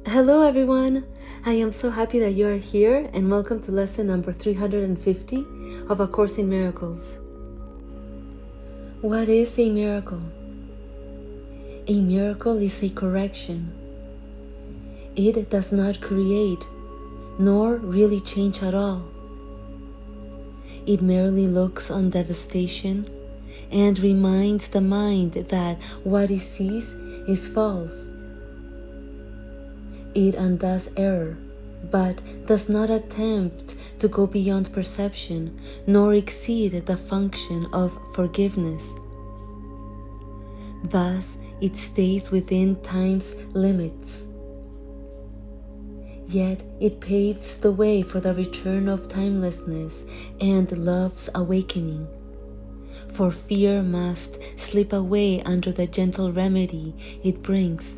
Hello everyone! I am so happy that you are here and welcome to lesson number 350 of A Course in Miracles. What is a miracle? A miracle is a correction. It does not create nor really change at all. It merely looks on devastation and reminds the mind that what it sees is false. It undoes error, but does not attempt to go beyond perception, nor exceed the function of forgiveness. Thus, it stays within time's limits. Yet, it paves the way for the return of timelessness and love's awakening. For fear must slip away under the gentle remedy it brings.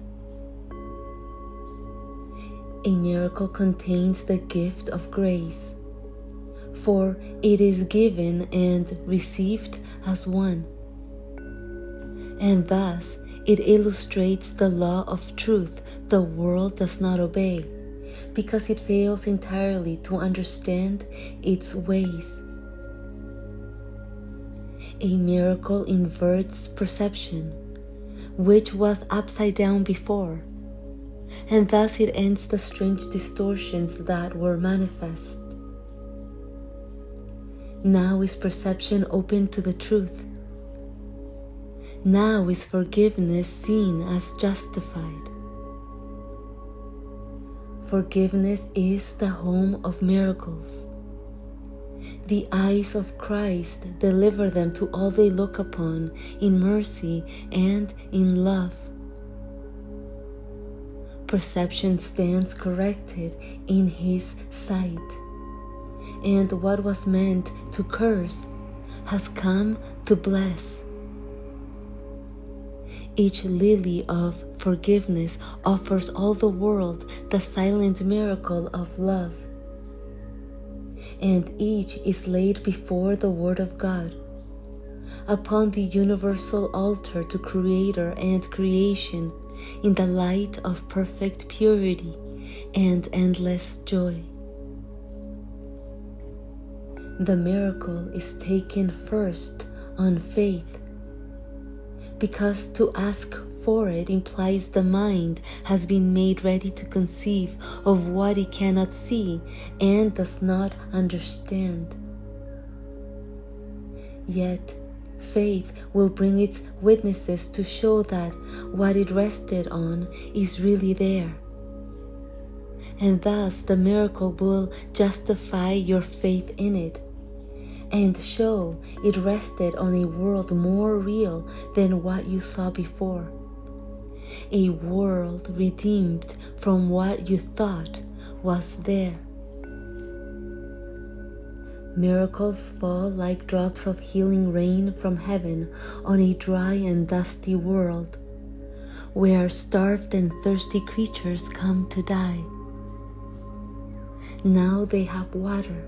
A miracle contains the gift of grace, for it is given and received as one. And thus it illustrates the law of truth the world does not obey, because it fails entirely to understand its ways. A miracle inverts perception, which was upside down before, and thus it ends the strange distortions that were manifest. Now is perception open to the truth. Now is forgiveness seen as justified. Forgiveness is the home of miracles. The eyes of Christ deliver them to all they look upon in mercy and in love. Perception stands corrected in His sight, and what was meant to curse has come to bless. Each lily of forgiveness offers all the world the silent miracle of love, and each is laid before the Word of God, upon the universal altar to Creator and creation, in the light of perfect purity and endless joy. The miracle is taken first on faith, because to ask for it implies the mind has been made ready to conceive of what it cannot see and does not understand. Yet, faith will bring its witnesses to show that what it rested on is really there. And thus the miracle will justify your faith in it and show it rested on a world more real than what you saw before. A world redeemed from what you thought was there. Miracles fall like drops of healing rain from heaven on a dry and dusty world, where starved and thirsty creatures come to die. Now they have water.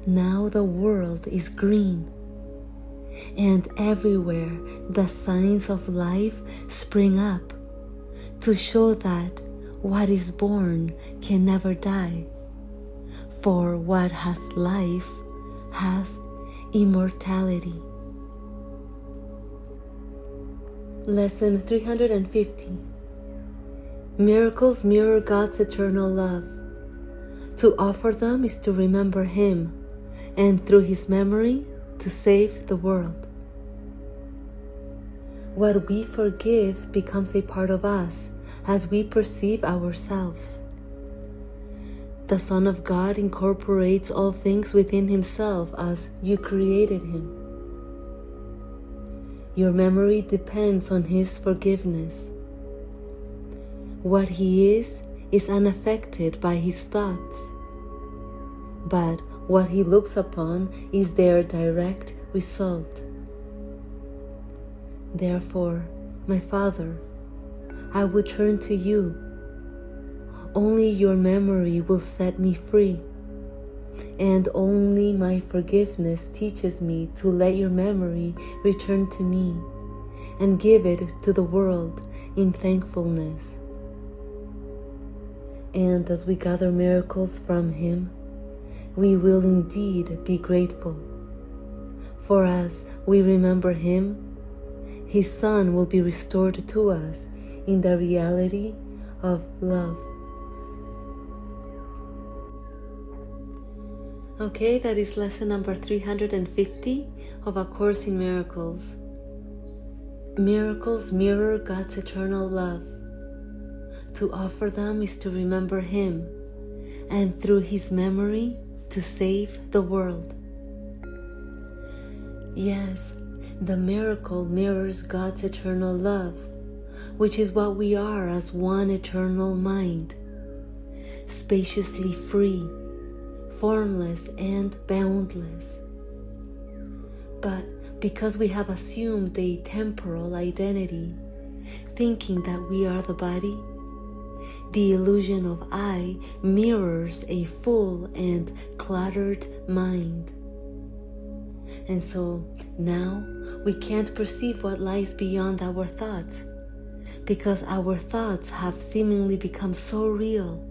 Now the world is green, and everywhere the signs of life spring up to show that what is born can never die. For what has life has immortality. Lesson 350. Miracles mirror God's eternal love. To offer them is to remember Him, and through His memory to save the world. What we forgive becomes a part of us as we perceive ourselves. The Son of God incorporates all things within Himself as you created Him. Your memory depends on His forgiveness. What He is unaffected by His thoughts, but what He looks upon is their direct result. Therefore, my Father, I would turn to You. Only Your memory will set me free, and only my forgiveness teaches me to let Your memory return to me and give it to the world in thankfulness. And as we gather miracles from Him, we will indeed be grateful. For as we remember Him, His Son will be restored to us in the reality of love. Okay, that is lesson number 350 of A Course in Miracles. Miracles mirror God's eternal love. To offer them is to remember Him, and through His memory to save the world. Yes, the miracle mirrors God's eternal love, which is what we are as one eternal mind, spaciously free, formless and boundless. But because we have assumed a temporal identity, thinking that we are the body, the illusion of I mirrors a full and cluttered mind. And so now we can't perceive what lies beyond our thoughts, because our thoughts have seemingly become so real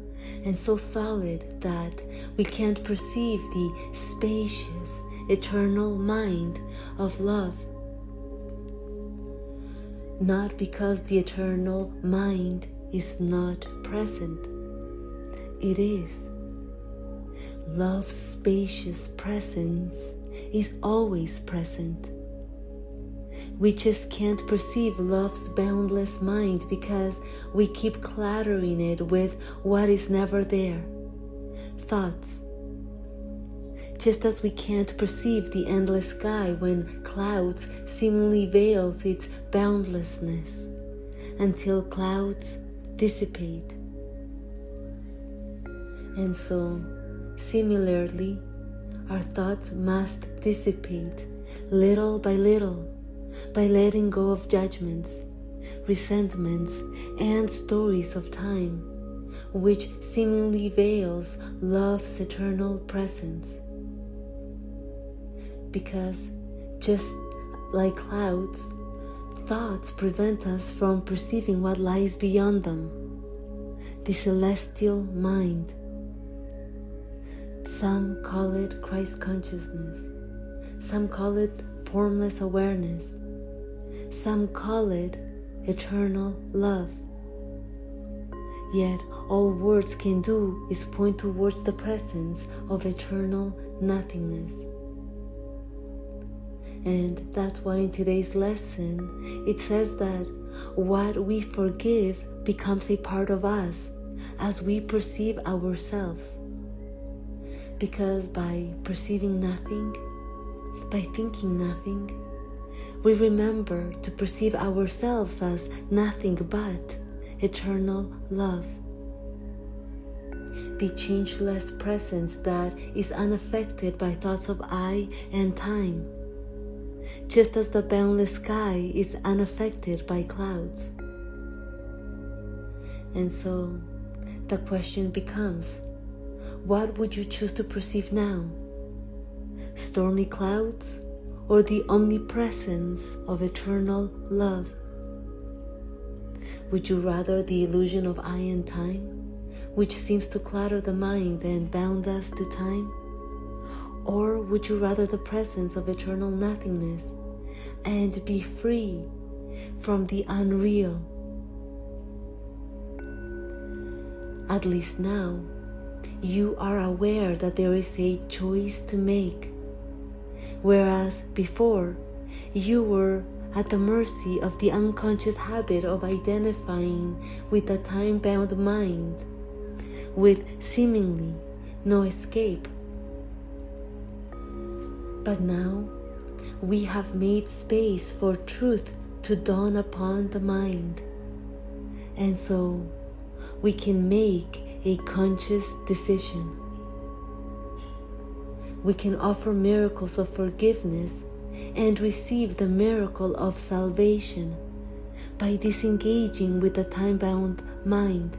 and so solid that we can't perceive the spacious, eternal mind of love. Not because the eternal mind is not present. It is. Love's spacious presence is always present. We just can't perceive love's boundless mind because we keep cluttering it with what is never there. Thoughts. Just as we can't perceive the endless sky when clouds seemingly veils its boundlessness until clouds dissipate. And so, similarly, our thoughts must dissipate little by little by letting go of judgments, resentments, and stories of time, which seemingly veils love's eternal presence. Because just like clouds, thoughts prevent us from perceiving what lies beyond them, the celestial mind. Some call it Christ consciousness, some call it formless awareness, some call it eternal love. Yet all words can do is point towards the presence of eternal nothingness. And that's why in today's lesson it says that what we forgive becomes a part of us as we perceive ourselves. Because by perceiving nothing, by thinking nothing, we remember to perceive ourselves as nothing but eternal love. The changeless presence that is unaffected by thoughts of I and time, just as the boundless sky is unaffected by clouds. And so the question becomes, what would you choose to perceive now? Stormy clouds or the omnipresence of eternal love? Would you rather the illusion of I and time, which seems to clutter the mind and bound us to time? Or would you rather the presence of eternal nothingness and be free from the unreal? At least now, you are aware that there is a choice to make, whereas before, you were at the mercy of the unconscious habit of identifying with a time-bound mind, with seemingly no escape. But now, we have made space for truth to dawn upon the mind, and so we can make a conscious decision. We can offer miracles of forgiveness and receive the miracle of salvation by disengaging with the time-bound mind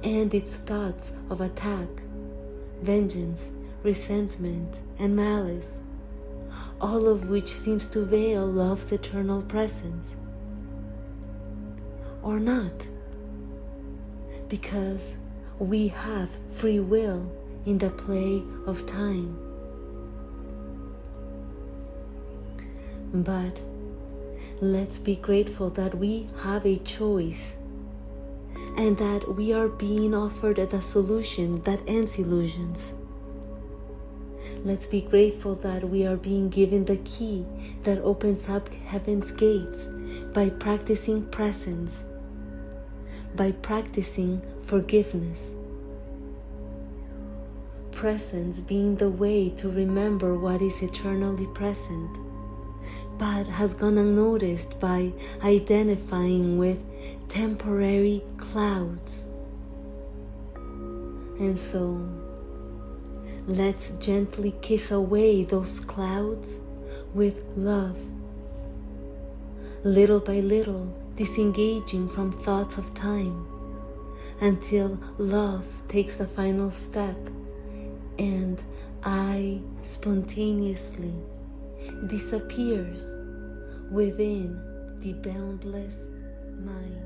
and its thoughts of attack, vengeance, resentment, and malice, all of which seems to veil love's eternal presence. Or not, because we have free will in the play of time. But let's be grateful that we have a choice and that we are being offered the solution that ends illusions. Let's be grateful that we are being given the key that opens up heaven's gates by practicing presence, by practicing forgiveness. Presence being the way to remember what is eternally present, but has gone unnoticed by identifying with temporary clouds. And so, let's gently kiss away those clouds with love, little by little disengaging from thoughts of time, until love takes the final step and I spontaneously disappears within the boundless mind.